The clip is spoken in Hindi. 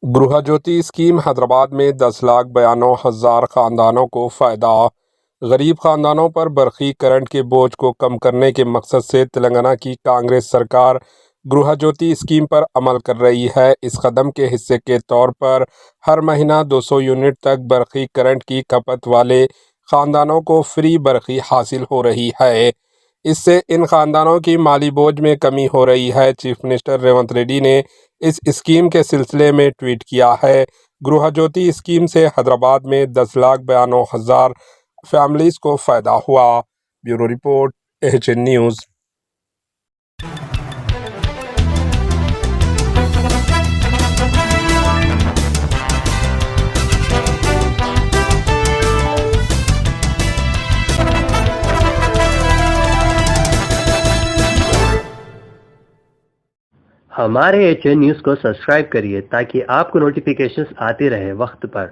गृह ज्योति स्कीम हैदराबाद में 10,92,000 खानदानों को फ़ायदा। गरीब खानदानों पर बरकी करंट के बोझ को कम करने के मकसद से तेलंगाना की कांग्रेस सरकार गृह ज्योति स्कीम पर अमल कर रही है। इस कदम के हिस्से के तौर पर हर महीना 200 यूनिट तक बरकी करंट की खपत वाले खानदानों को फ्री बरकी हासिल हो रही है। इससे इन खानदानों की माली बोझ में कमी हो रही है। चीफ मिनिस्टर रेवंत रेड्डी ने इस स्कीम के सिलसिले में ट्वीट किया है। गृह ज्योति स्कीम से हैदराबाद में 10,92,000 फैमिलीज को फ़ायदा हुआ। Bureau report, HN news. हमारे एचएन न्यूज़ को सब्सक्राइब करिए ताकि आपको नोटिफिकेशंस आते रहे वक्त पर।